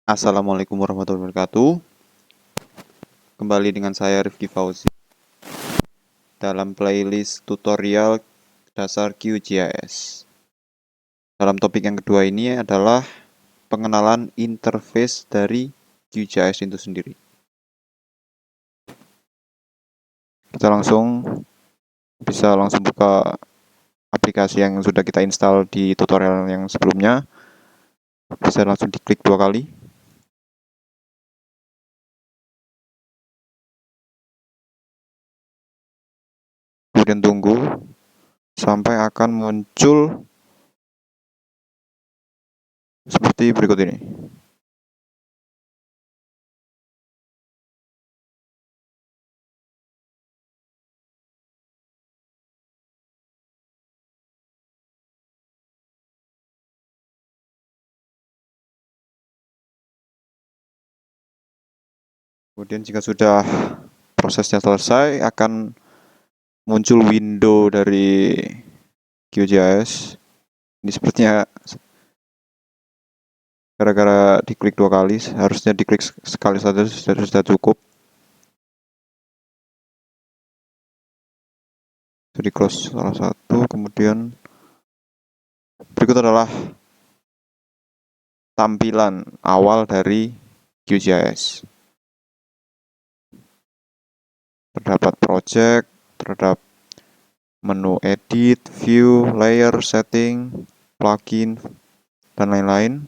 Assalamualaikum warahmatullahi wabarakatuh. Kembali dengan saya Rifki Fauzi dalam playlist tutorial dasar QGIS. Dalam topik yang kedua ini adalah pengenalan interface dari QGIS itu sendiri. Kita bisa langsung buka aplikasi yang sudah kita install di tutorial yang sebelumnya. Bisa langsung diklik 2 kali. Kemudian tunggu sampai akan muncul seperti berikut ini. Kemudian jika sudah prosesnya selesai, akan muncul window dari QGIS. Ini sepertinya gara-gara diklik 2 kali, harusnya diklik sekali saja sudah cukup. Jadi close salah satu, kemudian berikut adalah tampilan awal dari QGIS. Terdapat project, terdapat menu edit, view, layer, setting, plugin, dan lain-lain.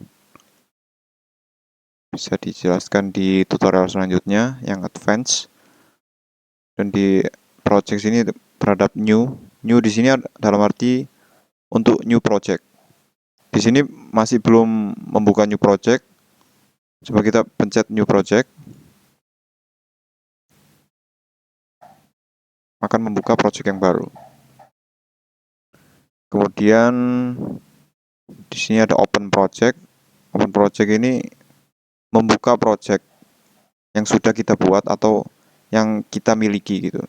Bisa dijelaskan di tutorial selanjutnya yang advance. Dan di project sini terhadap new di sini dalam arti untuk new project. Di sini masih belum membuka new project. Coba kita pencet new project. Akan membuka project yang baru. Kemudian di sini ada open project. Open project ini membuka project yang sudah kita buat atau yang kita miliki gitu.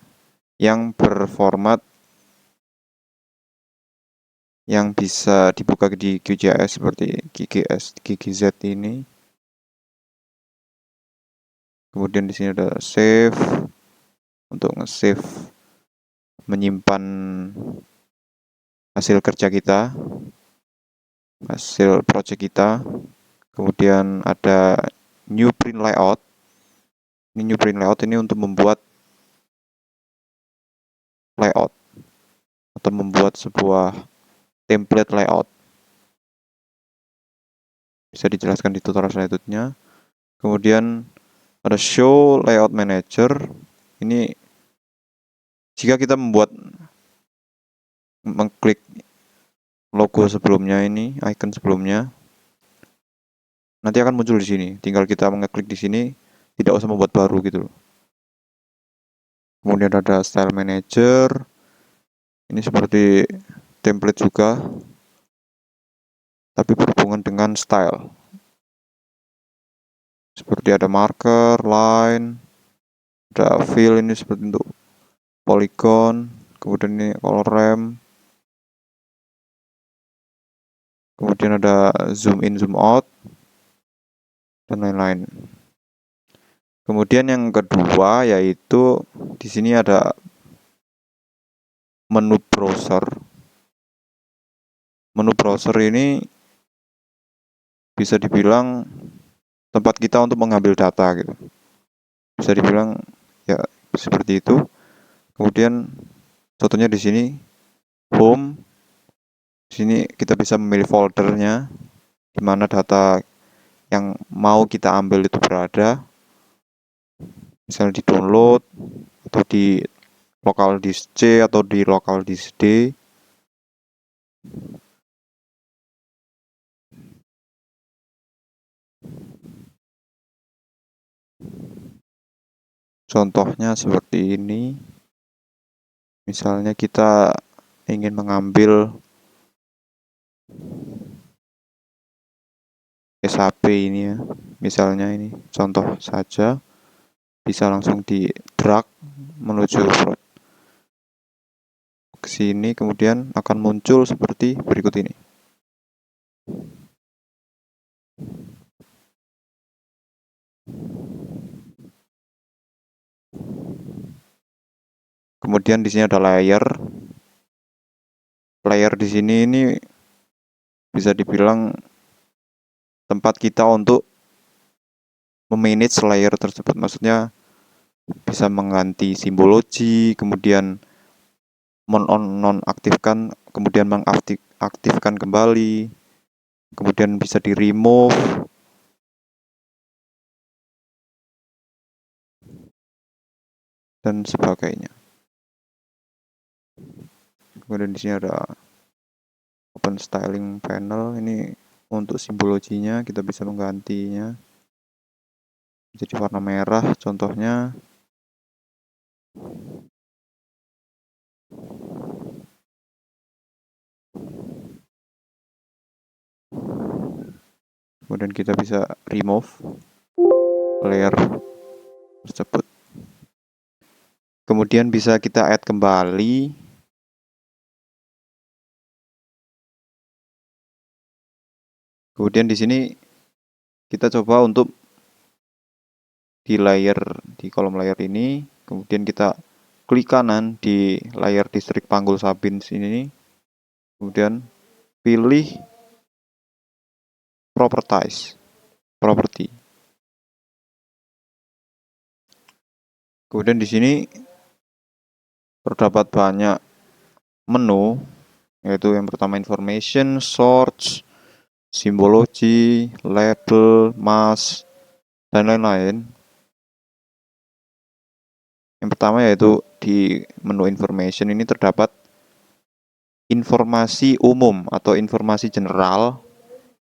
Yang berformat yang bisa dibuka di QGIS seperti GGZ ini. Kemudian di sini ada save untuk nge-save menyimpan hasil kerja kita, hasil project kita. Kemudian ada new print layout. Ini new print layout ini untuk membuat layout atau membuat sebuah template layout. Bisa dijelaskan di tutorial selanjutnya. Kemudian ada show layout manager. Ini jika kita mengklik logo sebelumnya ini, icon sebelumnya, nanti akan muncul di sini. Tinggal kita mengeklik di sini, tidak usah membuat baru gitu. Kemudian ada style manager. Ini seperti template juga, tapi berhubungan dengan style. Seperti ada marker, line, ada fill ini seperti untuk polygon, kemudian ini color ramp, kemudian ada zoom in, zoom out, dan lain-lain. Kemudian yang kedua yaitu di sini ada menu browser. Menu browser ini bisa dibilang tempat kita untuk mengambil data gitu. Bisa dibilang ya seperti itu. Kemudian contohnya di sini home. Di sini kita bisa memilih foldernya di mana data yang mau kita ambil itu berada. Misalnya di download atau di local disk C atau di local disk D. Contohnya seperti ini. Misalnya kita ingin mengambil SAP ini ya. Misalnya ini contoh saja. Bisa langsung di drag menuju ke sini, kemudian akan muncul seperti berikut ini. Kemudian di sini ada layer. Layer di sini ini bisa dibilang tempat kita untuk memanage layer tersebut. Maksudnya bisa mengganti simbologi, kemudian nonaktifkan, kemudian mengaktifkan kembali, kemudian bisa di remove, dan sebagainya. Kemudian di sini ada open styling panel. Ini untuk simbologinya kita bisa menggantinya jadi warna merah contohnya. Kemudian kita bisa remove layer tersebut. Kemudian bisa kita add kembali. Kemudian di sini kita coba untuk di kolom layer ini, kemudian kita klik kanan di layar distrik Panggul Sabin sini, kemudian pilih property. Kemudian di sini terdapat banyak menu, yaitu yang pertama information, search, simbologi, label, mask, dan lain-lain. Yang pertama yaitu di menu information ini terdapat informasi umum atau informasi general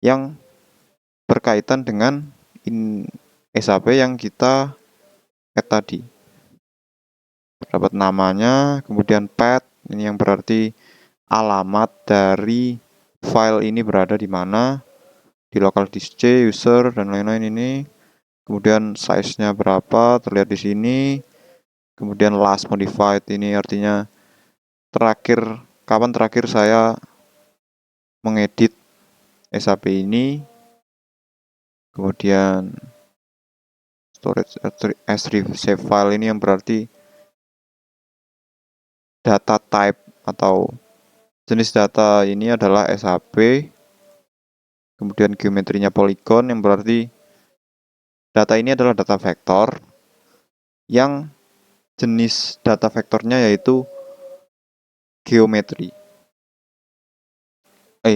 yang berkaitan dengan SAP yang kita add tadi. Terdapat namanya, kemudian path, ini yang berarti alamat dari file ini berada di mana, di local disk C, user, dan lain-lain ini. Kemudian size-nya berapa, terlihat di sini. Kemudian last modified, ini artinya kapan terakhir saya mengedit SAP ini. Kemudian storage as save file ini yang berarti data type atau jenis data ini adalah SAP. Kemudian geometrinya polygon yang berarti data ini adalah data vektor yang jenis data vektornya yaitu geometri.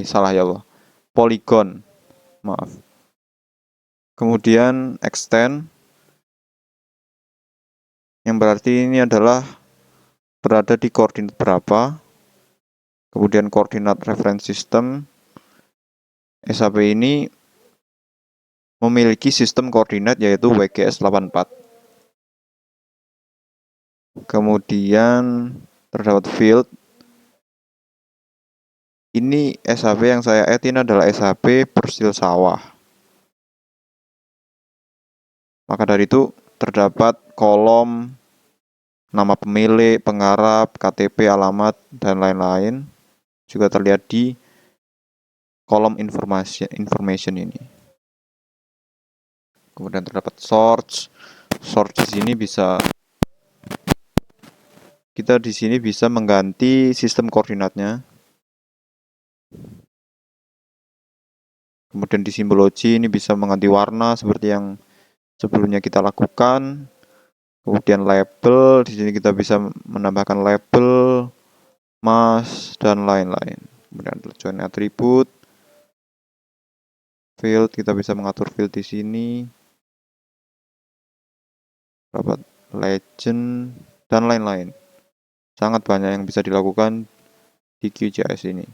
Salah ya Allah. Polygon. Maaf. Kemudian extend yang berarti ini adalah berada di koordinat berapa. Kemudian koordinat reference system. SAP ini memiliki sistem koordinat yaitu WGS84. Kemudian terdapat field. Ini SAP yang saya add ini adalah SAP Persil Sawah. Maka dari itu terdapat kolom nama pemilik, penggarap, KTP, alamat, dan lain-lain. Juga terlihat di kolom information ini. Kemudian terdapat source. Source di sini kita di sini bisa mengganti sistem koordinatnya. Kemudian di simbologi ini bisa mengganti warna seperti yang sebelumnya kita lakukan. Kemudian label, di sini kita bisa menambahkan label, mask, dan lain-lain. Kemudian join atribut, field, kita bisa mengatur field di sini. Dapat legend, dan lain-lain. Sangat banyak yang bisa dilakukan di QGIS ini.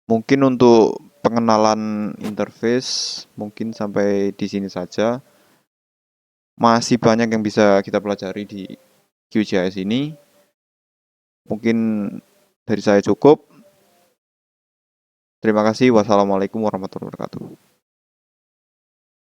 Mungkin untuk pengenalan interface mungkin sampai di sini saja. Masih banyak yang bisa kita pelajari di QGIS ini. Mungkin dari saya cukup. Terima kasih. Wassalamualaikum warahmatullahi wabarakatuh.